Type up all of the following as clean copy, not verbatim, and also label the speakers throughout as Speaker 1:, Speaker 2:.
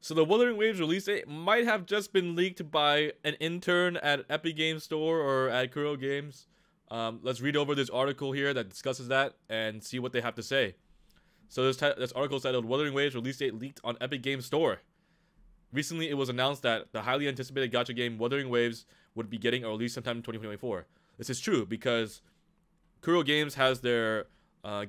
Speaker 1: So the Wuthering Waves release date might have just been leaked by an intern at Epic Games Store or at Kuro Games. Let's read over this article here that discusses that and see what they have to say. So this article is titled Wuthering Waves release date leaked on Epic Games Store. Recently, it was announced that the highly anticipated gacha game Wuthering Waves would be getting a release sometime in 2024. This is true because Kuro Games has their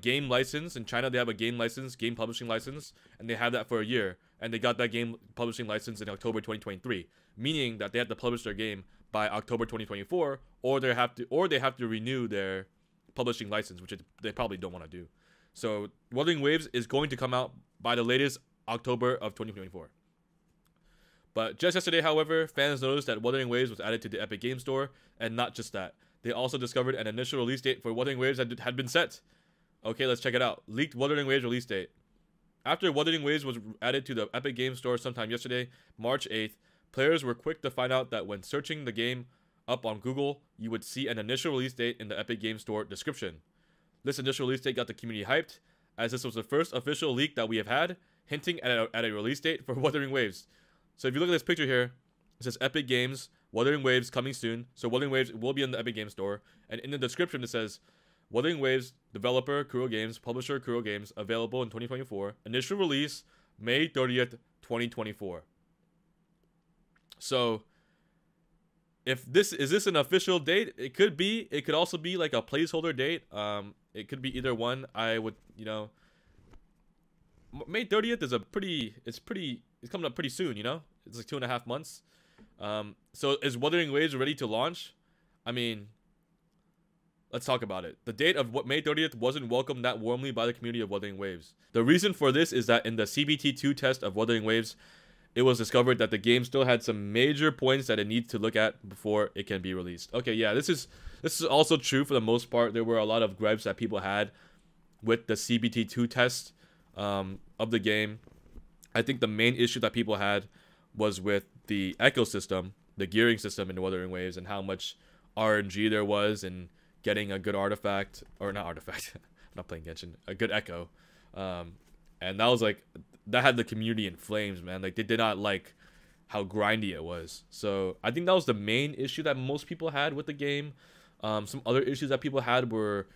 Speaker 1: game license. In China, they have a game license, game publishing license, and they have that for a year. And they got that game publishing license in October 2023, meaning that they have to publish their game by October 2024, or they have to renew their publishing license, which they probably don't want to do. So Wuthering Waves is going to come out by the latest October of 2024. But just yesterday, however, fans noticed that Wuthering Waves was added to the Epic Games Store, and not just that. They also discovered an initial release date for Wuthering Waves that had been set. Okay, let's check it out. Leaked Wuthering Waves release date. After Wuthering Waves was added to the Epic Games Store sometime yesterday, March 8th, players were quick to find out that when searching the game up on Google, you would see an initial release date in the Epic Games Store description. This initial release date got the community hyped, as this was the first official leak that we have had, hinting at a release date for Wuthering Waves. So if you look at this picture here, it says Epic Games, Wuthering Waves coming soon. So Wuthering Waves will be in the Epic Games Store. And in the description it says, Wuthering Waves, developer Kuro Games, publisher Kuro Games, available in 2024. Initial release, May 30th, 2024. So, is this an official date? It could be. It could also be like a placeholder date. It could be either one. I would, May 30th is it's coming up pretty soon, It's like 2.5 months. So is Wuthering Waves ready to launch? I mean, let's talk about it. The date of May 30th wasn't welcomed that warmly by the community of Wuthering Waves. The reason for this is that in the CBT2 test of Wuthering Waves, it was discovered that the game still had some major points that it needs to look at before it can be released. Okay, yeah, this is also true for the most part. There were a lot of gripes that people had with the CBT2 test of the game. I think the main issue that people had was with the ecosystem, the gearing system in Wuthering Waves, and how much RNG there was in getting a good artifact, or not artifact, I'm not playing Genshin, a good echo. And that was that had the community in flames, man. Like, they did not like how grindy it was. So I think that was the main issue that most people had with the game. Some other issues that people had were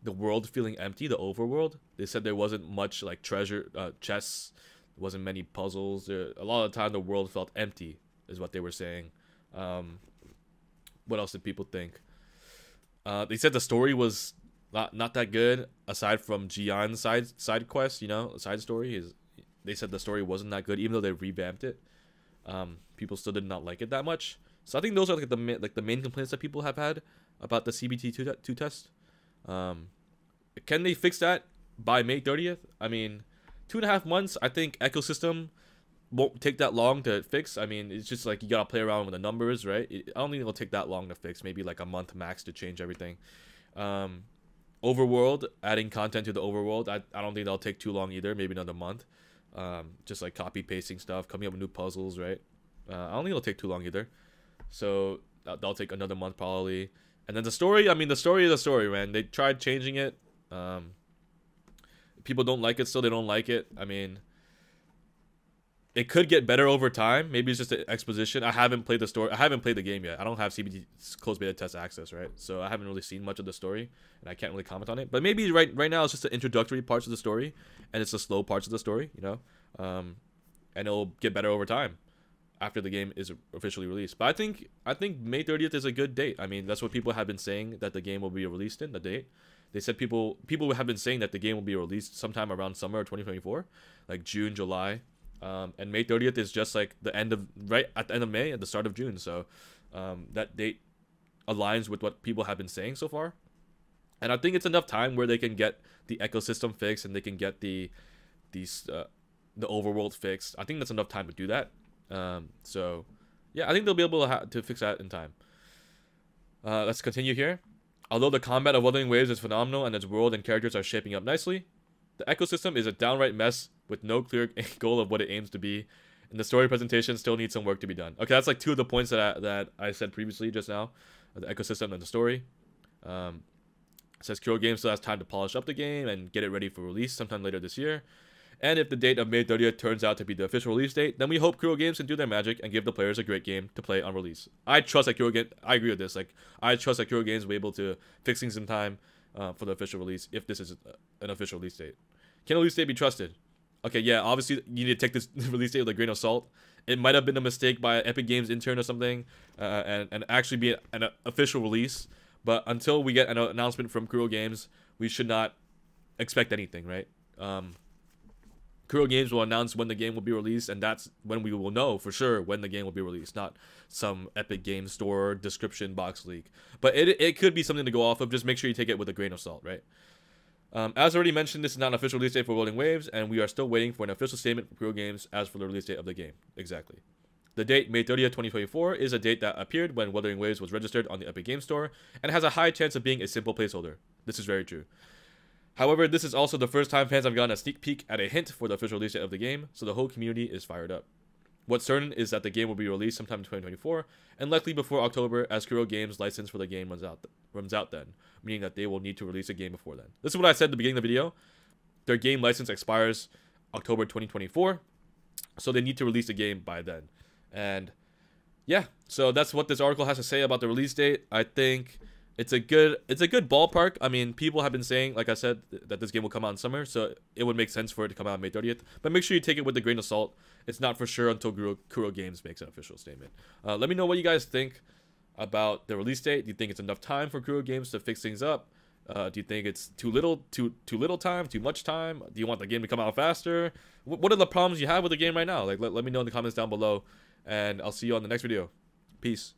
Speaker 1: the world feeling empty, the overworld. They said there wasn't much like treasure, chests. There wasn't many puzzles. A lot of the time the world felt empty, is what they were saying. What else did people think? They said the story was not that good, aside from Jian's side quest, side story. They said the story wasn't that good, even though they revamped it. People still did not like it that much. So I think those are the main complaints that people have had about the CBT2 test. Can they fix that by May 30th? I mean, 2.5 months. I think ecosystem won't take that long to fix. I mean, it's just like you gotta play around with the numbers, right? I don't think it'll take that long to fix. Maybe like a month max to change everything. Overworld, adding content to the overworld, I don't think that'll take too long either. Maybe another month. Just like copy pasting stuff, coming up with new puzzles, right? I don't think it'll take too long either. So that'll take another month probably. And then the story, I mean, the story is a story, man. They tried changing it. People don't like it, still they don't like it. I mean, it could get better over time. Maybe it's just an exposition. I haven't played the story. I haven't played the game yet. I don't have CBT closed beta test access, right? So I haven't really seen much of the story, and I can't really comment on it. But maybe right now it's just the introductory parts of the story, and it's the slow parts of the story, and it'll get better over time after the game is officially released. But I think May 30th is a good date. I mean, that's what people have been saying that the game will be released in, the date. They said people have been saying that the game will be released sometime around summer of 2024, like June, July. And May 30th is just like right at the end of May, at the start of June. So that date aligns with what people have been saying so far. And I think it's enough time where they can get the ecosystem fixed and they can get the overworld fixed. I think that's enough time to do that. So yeah, I think they'll be able to fix that in time. Let's continue here. Although the combat of Wuthering Waves is phenomenal and its world and characters are shaping up nicely, the ecosystem is a downright mess with no clear goal of what it aims to be, and the story presentation still needs some work to be done. Okay, that's like two of the points that I said previously just now, the ecosystem and the story. It says Kuro Games still has time to polish up the game and get it ready for release sometime later this year. And if the date of May 30th turns out to be the official release date, then we hope Kuro Games can do their magic and give the players a great game to play on release. I trust that Kuro Games, I agree with this, like, I trust that Kuro Games will be able to fix things in time for the official release if this is an official release date. Can a release date be trusted? Okay, yeah, obviously you need to take this release date with a grain of salt. It might have been a mistake by Epic Games intern or something, and actually be an official release. But until we get an announcement from Kuro Games, we should not expect anything, right? Kuro Games will announce when the game will be released, and that's when we will know for sure when the game will be released, not some Epic Games Store description box leak. But it could be something to go off of. Just make sure you take it with a grain of salt, right? As already mentioned, this is not an official release date for Wuthering Waves, and we are still waiting for an official statement from Kuro Games as for the release date of the game. Exactly. The date, May 30th, 2024, is a date that appeared when Wuthering Waves was registered on the Epic Games Store, and has a high chance of being a simple placeholder. This is very true. However, this is also the first time fans have gotten a sneak peek at a hint for the official release date of the game, so the whole community is fired up. What's certain is that the game will be released sometime in 2024, and likely before October, as Kuro Games' license for the game runs out then, meaning that they will need to release a game before then. This is what I said at the beginning of the video. Their game license expires October 2024, so they need to release the game by then. And yeah, so that's what this article has to say about the release date. I think it's a good ballpark. I mean, people have been saying, like I said, that this game will come out in summer, so it would make sense for it to come out on May 30th. But make sure you take it with a grain of salt. It's not for sure until Kuro Games makes an official statement. Let me know what you guys think about the release date. Do you think it's enough time for Kuro Games to fix things up? Do you think it's too little time, too much time? Do you want the game to come out faster? What are the problems you have with the game right now? Like, let me know in the comments down below, and I'll see you on the next video. Peace.